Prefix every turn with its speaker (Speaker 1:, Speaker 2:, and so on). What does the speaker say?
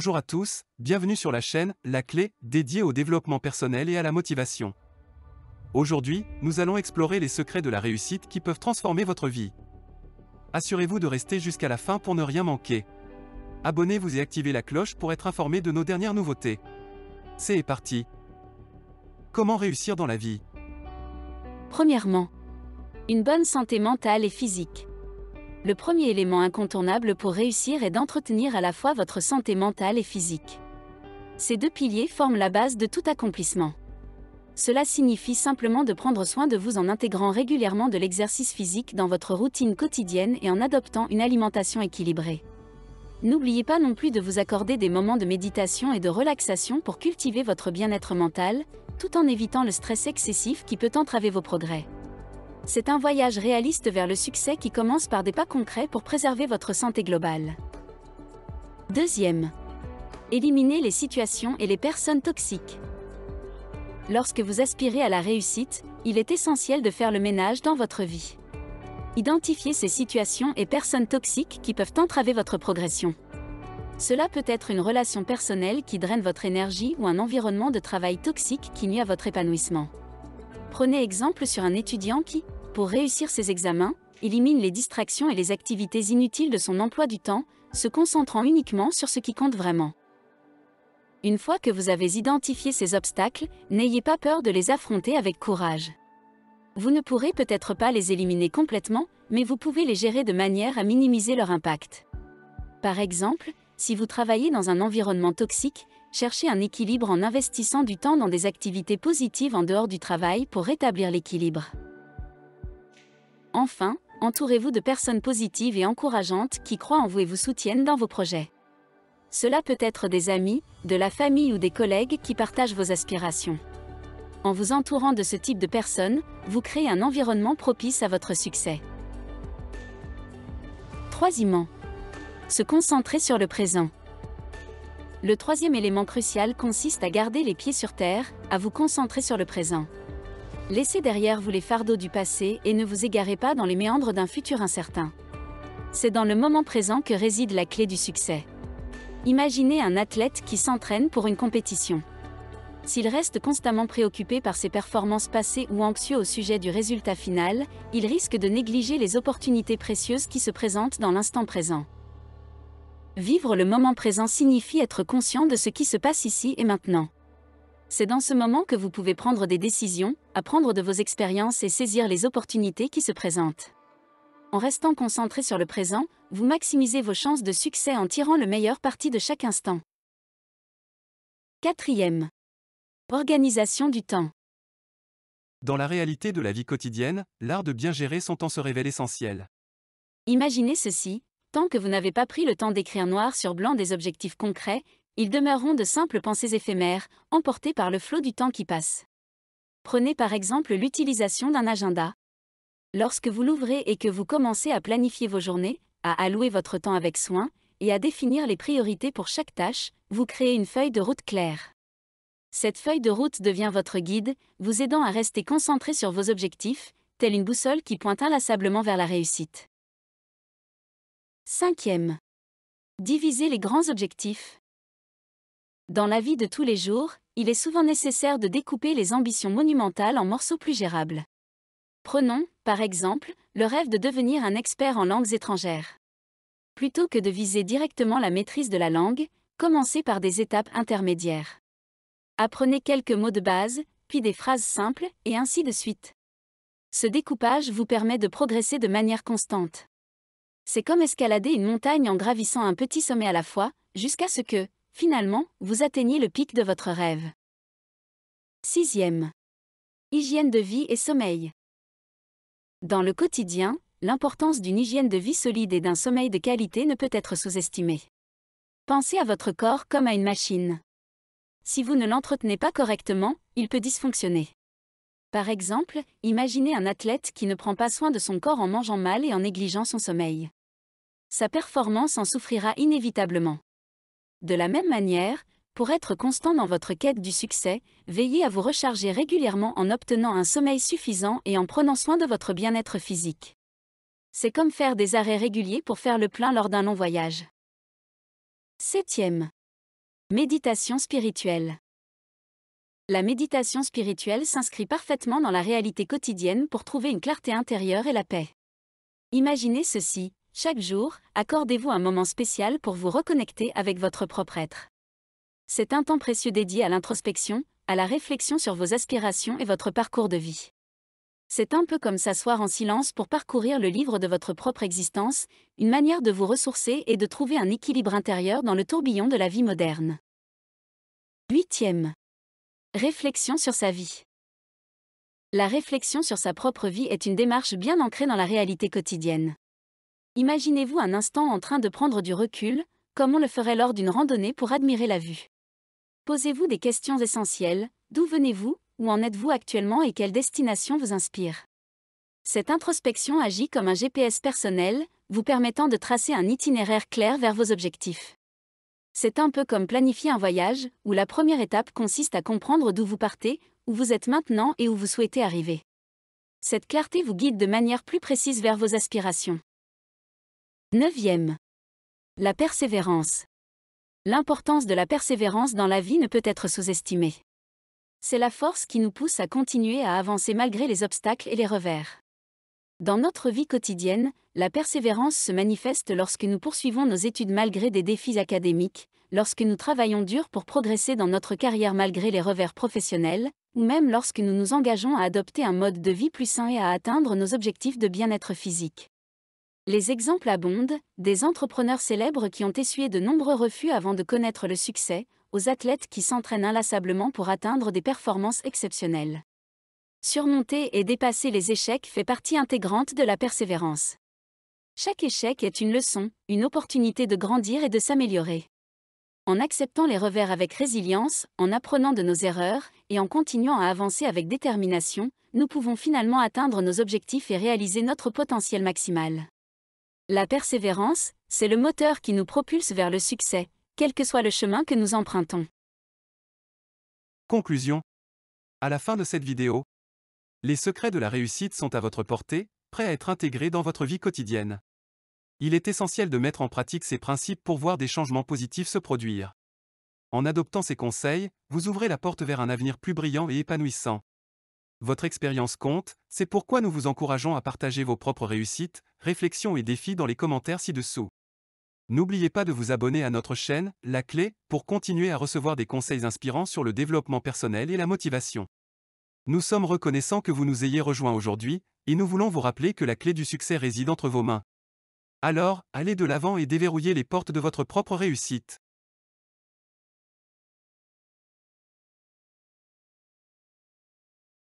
Speaker 1: Bonjour à tous, bienvenue sur la chaîne La Clé, dédiée au développement personnel et à la motivation. Aujourd'hui, nous allons explorer les secrets de la réussite qui peuvent transformer votre vie. Assurez-vous de rester jusqu'à la fin pour ne rien manquer. Abonnez-vous et activez la cloche pour être informé de nos dernières nouveautés. C'est parti. Comment réussir dans la vie?
Speaker 2: Premièrement, une bonne santé mentale et physique. Le premier élément incontournable pour réussir est d'entretenir à la fois votre santé mentale et physique. Ces deux piliers forment la base de tout accomplissement. Cela signifie simplement de prendre soin de vous en intégrant régulièrement de l'exercice physique dans votre routine quotidienne et en adoptant une alimentation équilibrée. N'oubliez pas non plus de vous accorder des moments de méditation et de relaxation pour cultiver votre bien-être mental, tout en évitant le stress excessif qui peut entraver vos progrès. C'est un voyage réaliste vers le succès qui commence par des pas concrets pour préserver votre santé globale. Deuxième, éliminez les situations et les personnes toxiques. Lorsque vous aspirez à la réussite, il est essentiel de faire le ménage dans votre vie. Identifiez ces situations et personnes toxiques qui peuvent entraver votre progression. Cela peut être une relation personnelle qui draine votre énergie ou un environnement de travail toxique qui nuit à votre épanouissement. Prenez exemple sur un étudiant qui, pour réussir ses examens, élimine les distractions et les activités inutiles de son emploi du temps, se concentrant uniquement sur ce qui compte vraiment. Une fois que vous avez identifié ces obstacles, n'ayez pas peur de les affronter avec courage. Vous ne pourrez peut-être pas les éliminer complètement, mais vous pouvez les gérer de manière à minimiser leur impact. Par exemple, si vous travaillez dans un environnement toxique, cherchez un équilibre en investissant du temps dans des activités positives en dehors du travail pour rétablir l'équilibre. Enfin, entourez-vous de personnes positives et encourageantes qui croient en vous et vous soutiennent dans vos projets. Cela peut être des amis, de la famille ou des collègues qui partagent vos aspirations. En vous entourant de ce type de personnes, vous créez un environnement propice à votre succès. Troisièmement, se concentrer sur le présent. Le troisième élément crucial consiste à garder les pieds sur terre, à vous concentrer sur le présent. Laissez derrière vous les fardeaux du passé et ne vous égarez pas dans les méandres d'un futur incertain. C'est dans le moment présent que réside la clé du succès. Imaginez un athlète qui s'entraîne pour une compétition. S'il reste constamment préoccupé par ses performances passées ou anxieux au sujet du résultat final, il risque de négliger les opportunités précieuses qui se présentent dans l'instant présent. Vivre le moment présent signifie être conscient de ce qui se passe ici et maintenant. C'est dans ce moment que vous pouvez prendre des décisions, apprendre de vos expériences et saisir les opportunités qui se présentent. En restant concentré sur le présent, vous maximisez vos chances de succès en tirant le meilleur parti de chaque instant. Quatrième, organisation du temps.
Speaker 1: Dans la réalité de la vie quotidienne, l'art de bien gérer son temps se révèle essentiel.
Speaker 2: Imaginez ceci, tant que vous n'avez pas pris le temps d'écrire noir sur blanc des objectifs concrets, ils demeureront de simples pensées éphémères, emportées par le flot du temps qui passe. Prenez par exemple l'utilisation d'un agenda. Lorsque vous l'ouvrez et que vous commencez à planifier vos journées, à allouer votre temps avec soin, et à définir les priorités pour chaque tâche, vous créez une feuille de route claire. Cette feuille de route devient votre guide, vous aidant à rester concentré sur vos objectifs, telle une boussole qui pointe inlassablement vers la réussite. Cinquième, diviser les grands objectifs. Dans la vie de tous les jours, il est souvent nécessaire de découper les ambitions monumentales en morceaux plus gérables. Prenons, par exemple, le rêve de devenir un expert en langues étrangères. Plutôt que de viser directement la maîtrise de la langue, commencez par des étapes intermédiaires. Apprenez quelques mots de base, puis des phrases simples, et ainsi de suite. Ce découpage vous permet de progresser de manière constante. C'est comme escalader une montagne en gravissant un petit sommet à la fois, jusqu'à ce que, finalement, vous atteigniez le pic de votre rêve. Sixième, hygiène de vie et sommeil. Dans le quotidien, l'importance d'une hygiène de vie solide et d'un sommeil de qualité ne peut être sous-estimée. Pensez à votre corps comme à une machine. Si vous ne l'entretenez pas correctement, il peut dysfonctionner. Par exemple, imaginez un athlète qui ne prend pas soin de son corps en mangeant mal et en négligeant son sommeil. Sa performance en souffrira inévitablement. De la même manière, pour être constant dans votre quête du succès, veillez à vous recharger régulièrement en obtenant un sommeil suffisant et en prenant soin de votre bien-être physique. C'est comme faire des arrêts réguliers pour faire le plein lors d'un long voyage. Septième. Méditation spirituelle. La méditation spirituelle s'inscrit parfaitement dans la réalité quotidienne pour trouver une clarté intérieure et la paix. Imaginez ceci, chaque jour, accordez-vous un moment spécial pour vous reconnecter avec votre propre être. C'est un temps précieux dédié à l'introspection, à la réflexion sur vos aspirations et votre parcours de vie. C'est un peu comme s'asseoir en silence pour parcourir le livre de votre propre existence, une manière de vous ressourcer et de trouver un équilibre intérieur dans le tourbillon de la vie moderne. 8e. Réflexion sur sa vie. La réflexion sur sa propre vie est une démarche bien ancrée dans la réalité quotidienne. Imaginez-vous un instant en train de prendre du recul, comme on le ferait lors d'une randonnée pour admirer la vue. Posez-vous des questions essentielles, d'où venez-vous, où en êtes-vous actuellement et quelle destination vous inspire? Cette introspection agit comme un GPS personnel, vous permettant de tracer un itinéraire clair vers vos objectifs. C'est un peu comme planifier un voyage, où la première étape consiste à comprendre d'où vous partez, où vous êtes maintenant et où vous souhaitez arriver. Cette clarté vous guide de manière plus précise vers vos aspirations. 9e. La persévérance. L'importance de la persévérance dans la vie ne peut être sous-estimée. C'est la force qui nous pousse à continuer à avancer malgré les obstacles et les revers. Dans notre vie quotidienne, la persévérance se manifeste lorsque nous poursuivons nos études malgré des défis académiques, lorsque nous travaillons dur pour progresser dans notre carrière malgré les revers professionnels, ou même lorsque nous nous engageons à adopter un mode de vie plus sain et à atteindre nos objectifs de bien-être physique. Les exemples abondent, des entrepreneurs célèbres qui ont essuyé de nombreux refus avant de connaître le succès, aux athlètes qui s'entraînent inlassablement pour atteindre des performances exceptionnelles. Surmonter et dépasser les échecs fait partie intégrante de la persévérance. Chaque échec est une leçon, une opportunité de grandir et de s'améliorer. En acceptant les revers avec résilience, en apprenant de nos erreurs, et en continuant à avancer avec détermination, nous pouvons finalement atteindre nos objectifs et réaliser notre potentiel maximal. La persévérance, c'est le moteur qui nous propulse vers le succès, quel que soit le chemin que nous empruntons.
Speaker 1: Conclusion. À la fin de cette vidéo, les secrets de la réussite sont à votre portée, prêts à être intégrés dans votre vie quotidienne. Il est essentiel de mettre en pratique ces principes pour voir des changements positifs se produire. En adoptant ces conseils, vous ouvrez la porte vers un avenir plus brillant et épanouissant. Votre expérience compte, c'est pourquoi nous vous encourageons à partager vos propres réussites, réflexions et défis dans les commentaires ci-dessous. N'oubliez pas de vous abonner à notre chaîne, La Clé, pour continuer à recevoir des conseils inspirants sur le développement personnel et la motivation. Nous sommes reconnaissants que vous nous ayez rejoints aujourd'hui, et nous voulons vous rappeler que la clé du succès réside entre vos mains. Alors, allez de l'avant et déverrouillez les portes de votre propre réussite.